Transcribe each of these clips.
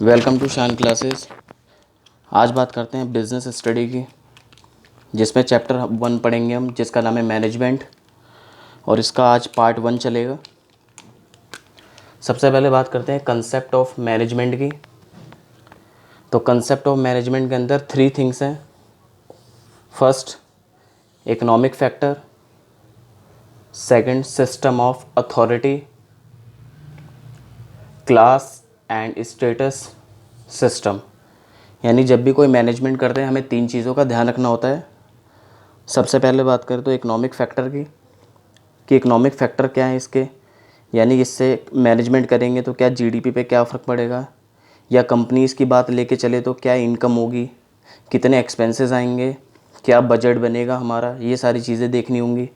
Welcome to शान classes. आज बात करते हैं बिजनेस स्टडी की, जिसमें चैप्टर 1 पढ़ेंगे हम, जिसका नाम है मैनेजमेंट, और इसका आज पार्ट 1 चलेगा। सबसे पहले बात करते हैं कंसेप्ट ऑफ मैनेजमेंट की। तो कंसेप्ट ऑफ मैनेजमेंट के अंदर 3 थिंग्स हैं। First, economic factor. Second, system of authority. Class and status system. यानी जब भी कोई मैनेजमेंट करते हैं हमें 3 चीज़ों का ध्यान रखना होता है। सबसे पहले बात करें तो इकोनॉमिक फैक्टर की, कि इकोनॉमिक फैक्टर क्या है इसके, यानी इससे मैनेजमेंट करेंगे तो क्या जीडीपी पे क्या फ़र्क पड़ेगा, या कंपनीज़ की बात लेके चले तो क्या इनकम होगी, कितने एक्सपेंसेस आएंगे, क्या बजट बनेगा हमारा, ये सारी चीज़ें देखनी होंगी।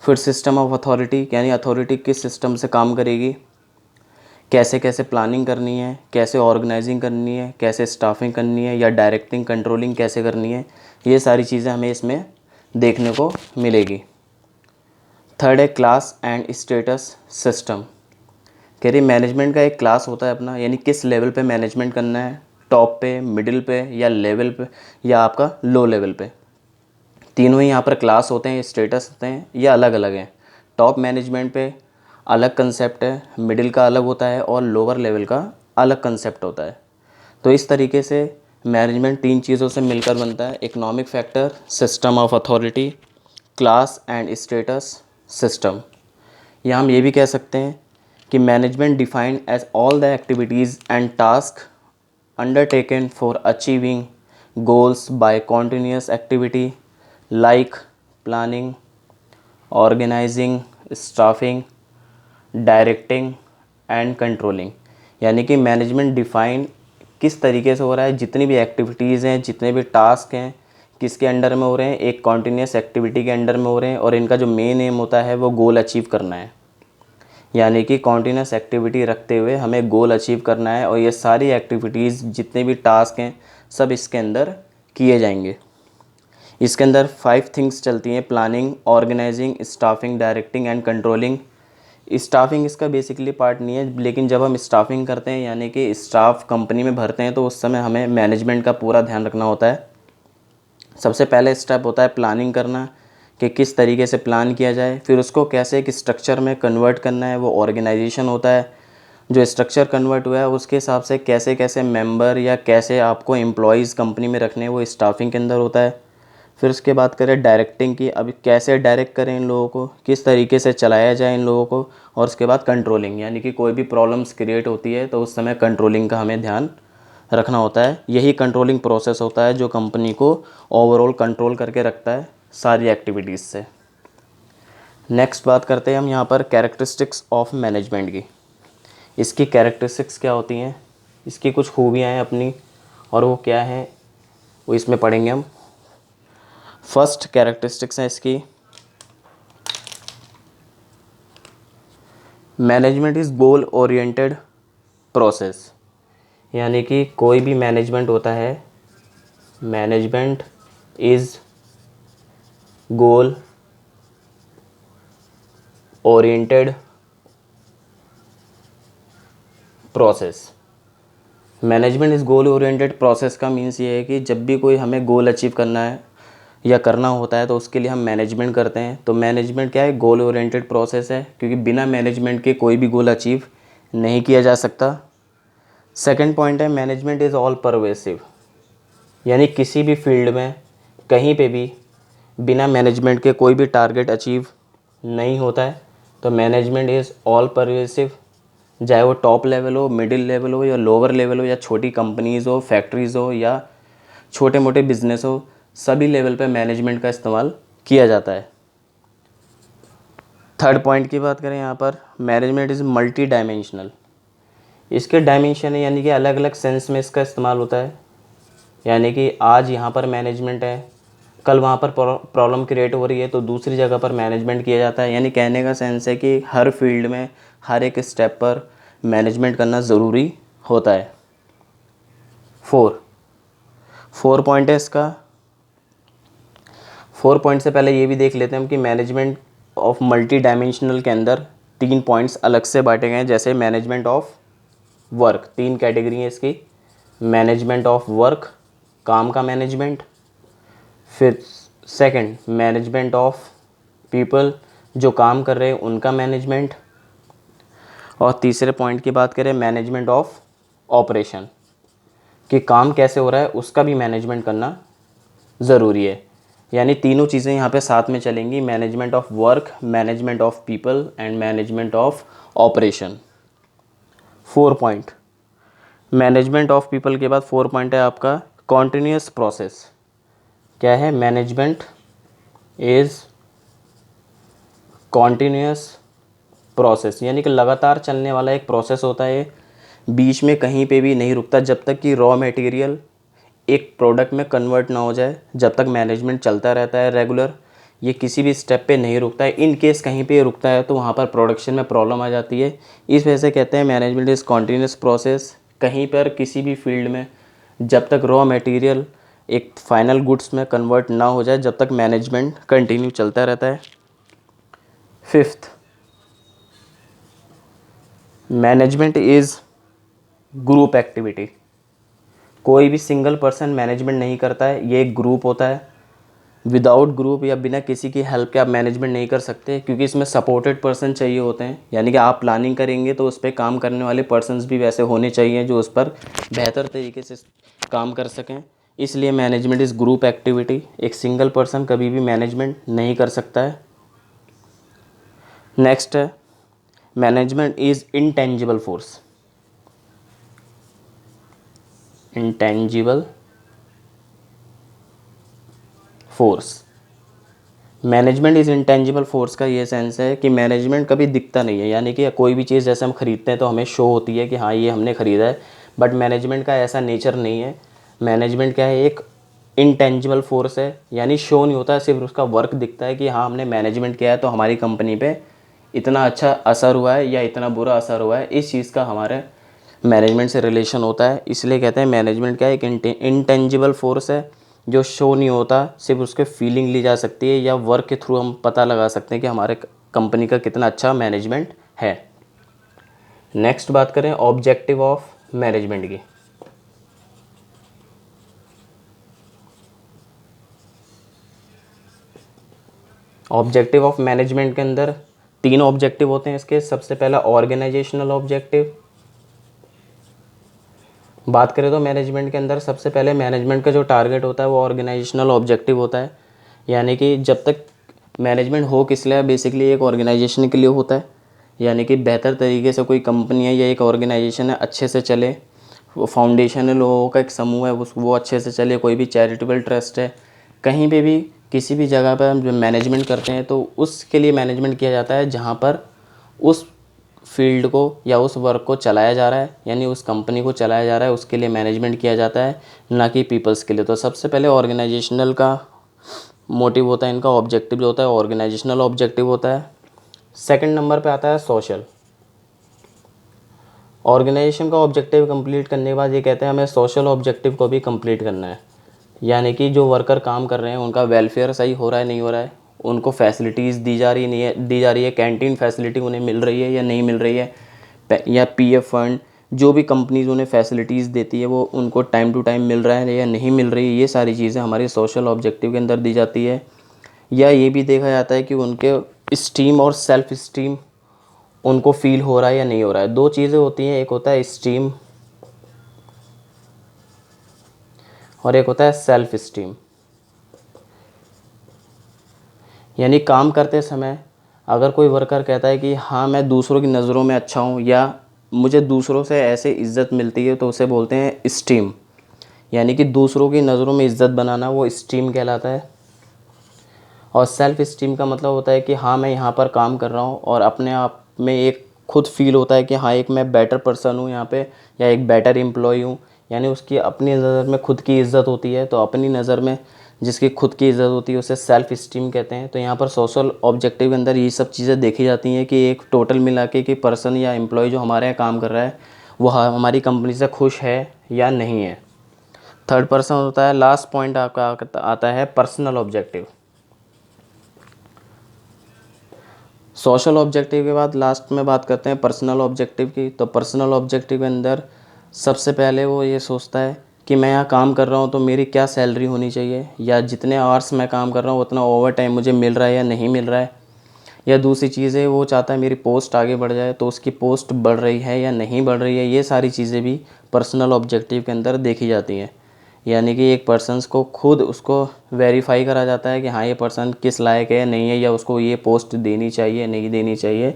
फिर सिस्टम ऑफ अथॉरिटी, यानी अथॉरिटी किस सिस्टम से काम करेगी, कैसे कैसे प्लानिंग करनी है, कैसे ऑर्गेनाइजिंग करनी है, कैसे स्टाफिंग करनी है, या डायरेक्टिंग कंट्रोलिंग कैसे करनी है, ये सारी चीज़ें हमें इसमें देखने को मिलेगी। थर्ड है क्लास एंड स्टेटस सिस्टम। कह रही मैनेजमेंट का एक क्लास होता है अपना, यानी किस लेवल पे मैनेजमेंट करना है, टॉप पे, मिडिल पे, या लेवल पे, या आपका लो लेवल पे। तीनों ही यहाँ पर क्लास होते हैं, स्टेटस होते हैं, ये अलग अलग हैं। टॉप मैनेजमेंट पे अलग कंसेप्ट है, मिडिल का अलग होता है, और लोअर लेवल का अलग कंसेप्ट होता है। तो इस तरीके से मैनेजमेंट 3 चीज़ों से मिलकर बनता है: economic factor, system of authority, class and status system. या हम ये भी कह सकते हैं कि management defined as all the activities and task undertaken for achieving goals by continuous activity like planning, organising, staffing, directing and controlling. यानी कि मैनेजमेंट डिफाइन किस तरीके से हो रहा है, जितनी भी एक्टिविटीज़ हैं, जितने भी टास्क हैं, किसके अंडर में हो रहे हैं, एक कॉन्टिन्यूस एक्टिविटी के अंडर में हो रहे हैं, और इनका जो मेन एम होता है वो गोल अचीव करना है। यानी कि कॉन्टिन्यूस एक्टिविटी रखते हुए हमें गोल अचीव करना है, और ये सारी एक्टिविटीज़, जितने भी टास्क हैं, सब इसके अंदर किए जाएंगे। इसके अंदर 5 थिंग्स चलती हैं: planning, organising, staffing, directing and controlling. Staffing इसका बेसिकली पार्ट नहीं है, लेकिन जब हम स्टाफिंग करते हैं, यानी कि स्टाफ कंपनी में भरते हैं, तो उस समय हमें मैनेजमेंट का पूरा ध्यान रखना होता है। सबसे पहले स्टेप होता है प्लानिंग करना, कि किस तरीके से प्लान किया जाए, फिर उसको कैसे एक स्ट्रक्चर में कन्वर्ट करना है, वो ऑर्गेनाइजेशन होता है। जो स्ट्रक्चर कन्वर्ट हुआ है उसके हिसाब से कैसे कैसे मेंबर या कैसे आपको एम्प्लॉयज़ कंपनी में रखने हैं, वो स्टाफिंग के अंदर होता है। फिर उसके बाद करें डायरेक्टिंग की, अब कैसे डायरेक्ट करें इन लोगों को, किस तरीके से चलाया जाए इन लोगों को। और उसके बाद कंट्रोलिंग, यानी कि कोई भी प्रॉब्लम्स क्रिएट होती है तो उस समय कंट्रोलिंग का हमें ध्यान रखना होता है। यही कंट्रोलिंग प्रोसेस होता है जो कंपनी को ओवरऑल कंट्रोल करके रखता है सारी एक्टिविटीज़ से। नेक्स्ट बात करते हैं हम यहाँ पर कैरेक्टरिस्टिक्स ऑफ मैनेजमेंट की। इसकी कैरेक्टरिस्टिक्स क्या होती हैं, इसकी कुछ खूबियाँ हैं अपनी, और वो क्या हैं वो इसमें पढ़ेंगे हम। फर्स्ट कैरेक्टरिस्टिक्स है इसकी, management is goal oriented process. यानी कि कोई भी मैनेजमेंट होता है, management is goal oriented process. Management is goal oriented process का मीन्स ये है कि जब भी कोई हमें गोल अचीव करना है या करना होता है तो उसके लिए हम मैनेजमेंट करते हैं। तो मैनेजमेंट क्या है, गोल ओरिएंटेड प्रोसेस है, क्योंकि बिना मैनेजमेंट के कोई भी गोल अचीव नहीं किया जा सकता। सेकंड पॉइंट है मैनेजमेंट इज़ ऑल परवेसिव। यानी किसी भी फील्ड में कहीं पे भी बिना मैनेजमेंट के कोई भी टारगेट अचीव नहीं होता है। तो मैनेजमेंट इज़ ऑल परवेसिव, चाहे वो टॉप लेवल हो, मिडिल लेवल हो, या लोअर लेवल हो, या छोटी कंपनीज़ हो, फैक्ट्रीज़ हो, या छोटे मोटे बिजनेस हो, सभी लेवल पे मैनेजमेंट का इस्तेमाल किया जाता है। थर्ड पॉइंट की बात करें यहाँ पर, मैनेजमेंट इज़ मल्टी डायमेंशनल। इसके डायमेंशन है, यानी कि अलग अलग सेंस में इसका इस्तेमाल होता है। यानी कि आज यहाँ पर मैनेजमेंट है, कल वहाँ पर प्रॉब्लम क्रिएट हो रही है तो दूसरी जगह पर मैनेजमेंट किया जाता है। यानी कहने का सेंस है कि हर फील्ड में हर एक स्टेप पर मैनेजमेंट करना ज़रूरी होता है। फोर पॉइंट है इसका। 4 पॉइंट से पहले ये भी देख लेते हैं हम कि मैनेजमेंट ऑफ मल्टी डायमेंशनल के अंदर 3 पॉइंट्स अलग से बांटे गए हैं, जैसे मैनेजमेंट ऑफ वर्क, 3 कैटेगरी है इसकी। मैनेजमेंट ऑफ वर्क, काम का मैनेजमेंट। फिर सेकंड, मैनेजमेंट ऑफ पीपल, जो काम कर रहे हैं उनका मैनेजमेंट। और तीसरे पॉइंट की बात करें, मैनेजमेंट ऑफ ऑपरेशन, कि काम कैसे हो रहा है उसका भी मैनेजमेंट करना ज़रूरी है। यानी तीनों चीज़ें यहाँ पे साथ में चलेंगी, management of work, management of people and management of operation. 4 point, management of people के बाद 4 पॉइंट है आपका कॉन्टिन्यूस प्रोसेस। क्या है? मैनेजमेंट इज़ कॉन्टिन्यूस प्रोसेस, यानी कि लगातार चलने वाला एक प्रोसेस होता है, बीच में कहीं पे भी नहीं रुकता जब तक कि रॉ मटेरियल एक प्रोडक्ट में कन्वर्ट ना हो जाए, जब तक मैनेजमेंट चलता रहता है रेगुलर। ये किसी भी स्टेप पे नहीं रुकता है। इन केस कहीं पे रुकता है तो वहाँ पर प्रोडक्शन में प्रॉब्लम आ जाती है। इस वजह से कहते हैं मैनेजमेंट इज़ कॉन्टीन्यूस प्रोसेस। कहीं पर किसी भी फील्ड में जब तक रॉ मटेरियल एक फाइनल गुड्स में कन्वर्ट ना हो जाए, जब तक मैनेजमेंट कंटिन्यू चलता रहता है। Fifth, management is group activity. कोई भी सिंगल पर्सन मैनेजमेंट नहीं करता है, ये एक ग्रुप होता है। विदाउट ग्रुप या बिना किसी की हेल्प के आप मैनेजमेंट नहीं कर सकते, क्योंकि इसमें सपोर्टेड पर्सन चाहिए होते हैं। यानी कि आप प्लानिंग करेंगे तो उस पर काम करने वाले पर्सन्स भी वैसे होने चाहिए जो उस पर बेहतर तरीके से काम कर सकें। इसलिए मैनेजमेंट इज़ ग्रुप एक्टिविटी। एक सिंगल पर्सन कभी भी मैनेजमेंट नहीं कर सकता है। नेक्स्ट है, management is intangible force. Intangible force, management is intangible force का ये सेंस है कि मैनेजमेंट कभी दिखता नहीं है। यानी कि कोई भी चीज़ जैसे हम खरीदते हैं तो हमें शो होती है कि हाँ ये हमने ख़रीदा है, बट मैनेजमेंट का ऐसा नेचर नहीं है। मैनेजमेंट क्या है? एक इंटेंजिबल फोर्स है, यानी शो नहीं होता है, सिर्फ उसका वर्क दिखता है कि हाँ हमने मैनेजमेंट किया है तो हमारी कंपनी पे इतना अच्छा असर हुआ है या इतना बुरा असर हुआ है, इस चीज़ का हमारे मैनेजमेंट से रिलेशन होता है। इसलिए कहते हैं मैनेजमेंट क्या है? एक इंटेंजिबल फोर्स है जो शो नहीं होता, सिर्फ उसके फीलिंग ली जा सकती है या वर्क के थ्रू हम पता लगा सकते हैं कि हमारे कंपनी का कितना अच्छा मैनेजमेंट है। नेक्स्ट बात करें ऑब्जेक्टिव ऑफ मैनेजमेंट की। ऑब्जेक्टिव ऑफ मैनेजमेंट के अंदर 3 ऑब्जेक्टिव होते हैं इसके। सबसे पहला ऑर्गेनाइजेशनल ऑब्जेक्टिव। बात करें तो मैनेजमेंट के अंदर सबसे पहले मैनेजमेंट का जो टारगेट होता है वो ऑर्गेनाइजेशनल ऑब्जेक्टिव होता है। यानी कि जब तक मैनेजमेंट हो किस लिए? बेसिकली एक ऑर्गेनाइजेशन के लिए होता है। यानी कि बेहतर तरीके से कोई कंपनी है या एक ऑर्गेनाइजेशन है अच्छे से चले, वो फाउंडेशन है, लोगों का एक समूह है, वो अच्छे से चले। कोई भी चैरिटेबल ट्रस्ट है, कहीं पे भी किसी भी जगह पर हम जो मैनेजमेंट करते हैं तो उसके लिए मैनेजमेंट किया जाता है जहाँ पर उस फील्ड को या उस वर्क को चलाया जा रहा है, यानी उस कंपनी को चलाया जा रहा है, उसके लिए मैनेजमेंट किया जाता है, ना कि पीपल्स के लिए। तो सबसे पहले ऑर्गेनाइजेशनल का मोटिव होता है, इनका ऑब्जेक्टिव जो होता है ऑर्गेनाइजेशनल ऑब्जेक्टिव होता है। सेकंड नंबर पे आता है सोशल। ऑर्गेनाइजेशन का ऑब्जेक्टिव कंप्लीट करने के बाद ये कहते हैं हमें सोशल ऑब्जेक्टिव को भी कंप्लीट करना है। यानी कि जो वर्कर काम कर रहे हैं उनका वेलफेयर सही हो रहा है नहीं हो रहा है, उनको फैसिलिटीज़ दी जा रही नहीं है, दी जा रही है, कैंटीन फैसिलिटी उन्हें मिल रही है या नहीं मिल रही है, या पीएफ फंड जो भी कंपनीज उन्हें फैसिलिटीज़ देती है वो उनको टाइम टू टाइम मिल रहा है या नहीं मिल रही है। ये सारी चीज़ें हमारी सोशल ऑब्जेक्टिव के अंदर दी जाती है। या ये भी देखा जाता है कि उनके स्टीम और सेल्फ स्टीम उनको फील हो रहा है या नहीं हो रहा है। 2 चीज़ें होती हैं, एक होता है स्टीम और एक होता है सेल्फ स्टीम। यानी काम करते समय अगर कोई वर्कर कहता है कि हाँ मैं दूसरों की नज़रों में अच्छा हूँ या मुझे दूसरों से ऐसे इज़्ज़त मिलती है, तो उसे बोलते हैं स्टीम। यानी कि दूसरों की नज़रों में इज़्ज़त बनाना वो स्टीम कहलाता है। और सेल्फ स्टीम का मतलब होता है कि हाँ मैं यहाँ पर काम कर रहा हूँ और अपने आप में एक खुद फील होता है कि हाँ एक मैं बेटर पर्सन हूँ यहाँ पे, या एक बेटर एम्प्लॉय हूँ। यानी उसकी अपनी नज़र में खुद की इज़्ज़त होती है, तो अपनी नज़र में जिसकी खुद की इज़्ज़त होती है उसे सेल्फ स्टीम कहते हैं। तो यहाँ पर सोशल ऑब्जेक्टिव के अंदर ये सब चीज़ें देखी जाती हैं कि एक टोटल मिला के कि पर्सन या एम्प्लॉय जो हमारे यहाँ काम कर रहा है वो हमारी कंपनी से खुश है या नहीं है। थर्ड पर्सन होता है, लास्ट पॉइंट आपका आता है पर्सनल ऑब्जेक्टिव। सोशल ऑब्जेक्टिव के बाद लास्ट में बात करते हैं पर्सनल ऑब्जेक्टिव की। तो पर्सनल ऑब्जेक्टिव के अंदर सबसे पहले वो ये सोचता है कि मैं यहाँ काम कर रहा हूँ तो मेरी क्या सैलरी होनी चाहिए, या जितने आवर्स मैं काम कर रहा हूँ उतना ओवर टाइम मुझे मिल रहा है या नहीं मिल रहा है। या दूसरी चीज़ है, वो चाहता है मेरी पोस्ट आगे बढ़ जाए, तो उसकी पोस्ट बढ़ रही है या नहीं बढ़ रही है। ये सारी चीज़ें भी पर्सनल ऑब्जेक्टिव के अंदर देखी जाती हैं। यानी कि एक पर्सन्स को खुद उसको वेरीफाई करा जाता है कि हाँ ये पर्सन किस लायक है नहीं है, या उसको ये पोस्ट देनी चाहिए नहीं देनी चाहिए।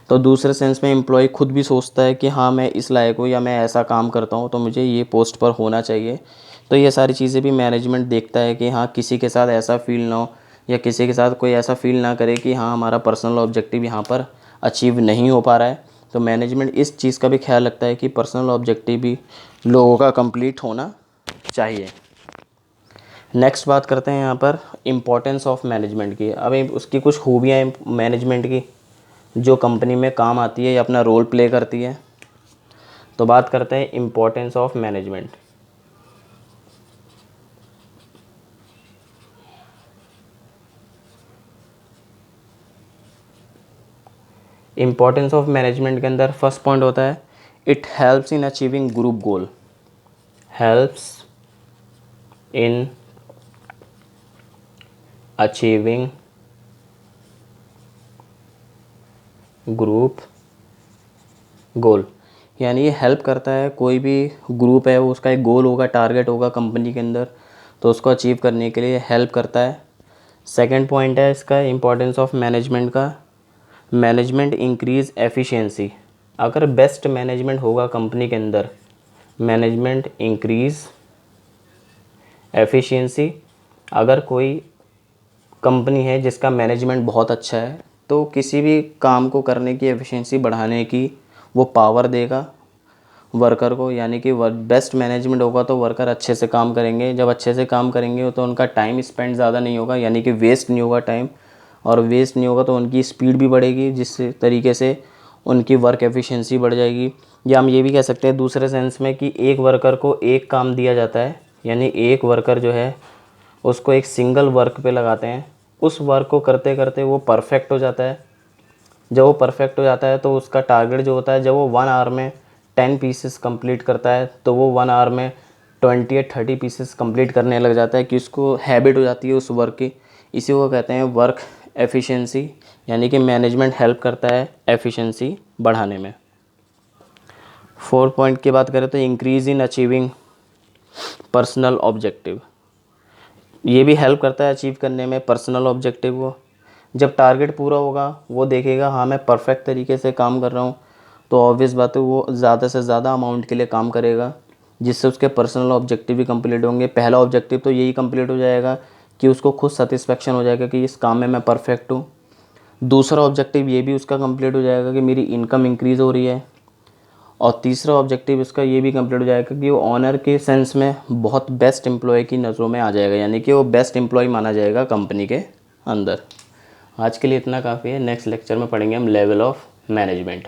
तो दूसरे सेंस में एम्प्लॉय खुद भी सोचता है कि हाँ मैं इस लायक हूँ, या मैं ऐसा काम करता हूँ तो मुझे ये पोस्ट पर होना चाहिए। तो ये सारी चीज़ें भी मैनेजमेंट देखता है कि हाँ किसी के साथ ऐसा फील ना हो, या किसी के साथ कोई ऐसा फील ना करे कि हाँ हमारा पर्सनल ऑब्जेक्टिव यहाँ पर अचीव नहीं हो पा रहा है। तो मैनेजमेंट इस चीज़ का भी ख्याल रखता है कि पर्सनल ऑब्जेक्टिव भी लोगों का कंप्लीट होना चाहिए। नेक्स्ट बात करते हैं यहाँ पर इम्पोर्टेंस ऑफ मैनेजमेंट की। अब उसकी कुछ खूबियाँ हैं मैनेजमेंट की जो कंपनी में काम आती है या अपना रोल प्ले करती है। तो बात करते हैं importance of management. Importance of management के अंदर फर्स्ट पॉइंट होता है it helps in achieving group goal. Helps in achieving group गोल। यानी ये हेल्प करता है, कोई भी ग्रुप है वो उसका एक गोल होगा, टारगेट होगा कंपनी के अंदर, तो उसको अचीव करने के लिए हेल्प करता है। सेकंड पॉइंट है इसका इम्पोर्टेंस ऑफ मैनेजमेंट का, मैनेजमेंट इंक्रीज एफिशिएंसी। अगर बेस्ट मैनेजमेंट होगा कंपनी के अंदर, मैनेजमेंट इंक्रीज एफिशिएंसी। अगर कोई कंपनी है जिसका मैनेजमेंट बहुत अच्छा है तो किसी भी काम को करने की एफिशिएंसी बढ़ाने की वो पावर देगा वर्कर को। यानी कि बेस्ट मैनेजमेंट होगा तो वर्कर अच्छे से काम करेंगे, जब अच्छे से काम करेंगे तो उनका टाइम स्पेंड ज़्यादा नहीं होगा, यानी कि वेस्ट नहीं होगा टाइम, और वेस्ट नहीं होगा तो उनकी स्पीड भी बढ़ेगी, जिस तरीके से उनकी वर्क एफिशिएंसी बढ़ जाएगी। या हम ये भी कह सकते हैं दूसरे सेंस में कि एक वर्कर को एक काम दिया जाता है, यानी एक वर्कर जो है उसको एक सिंगल वर्क पे लगाते हैं, उस वर्क को करते करते वो परफेक्ट हो जाता है। जब वो परफेक्ट हो जाता है तो उसका टारगेट जो होता है, जब वो 1 आवर में 10 पीसेस कंप्लीट करता है तो वो 1 आवर में 20 या 30 पीसेस कंप्लीट करने लग जाता है, कि उसको हैबिट हो जाती है उस वर्क की। इसी को कहते हैं वर्क एफिशिएंसी। यानी कि मैनेजमेंट हेल्प करता है एफिशिएंसी बढ़ाने में। 4 पॉइंट की बात करें तो increase in achieving personal objective. ये भी हेल्प करता है अचीव करने में पर्सनल ऑब्जेक्टिव को। जब टारगेट पूरा होगा वो देखेगा हाँ मैं परफेक्ट तरीके से काम कर रहा हूँ, तो ऑब्वियस बात है वो ज़्यादा से ज़्यादा अमाउंट के लिए काम करेगा, जिससे उसके पर्सनल ऑब्जेक्टिव भी कंप्लीट होंगे। पहला ऑब्जेक्टिव तो यही कंप्लीट हो जाएगा कि उसको खुद सेटिस्फेक्शन हो जाएगा कि इस काम में मैं परफेक्ट हूँ। दूसरा ऑब्जेक्टिव ये भी उसका कंप्लीट हो जाएगा कि मेरी इनकम इंक्रीज़ हो रही है। और तीसरा ऑब्जेक्टिव इसका ये भी कंप्लीट हो जाएगा कि वो ऑनर के सेंस में बहुत बेस्ट एम्प्लॉय की नज़रों में आ जाएगा, यानी कि वो बेस्ट एम्प्लॉय माना जाएगा कंपनी के अंदर। आज के लिए इतना काफ़ी है। नेक्स्ट लेक्चर में पढ़ेंगे हम लेवल ऑफ मैनेजमेंट।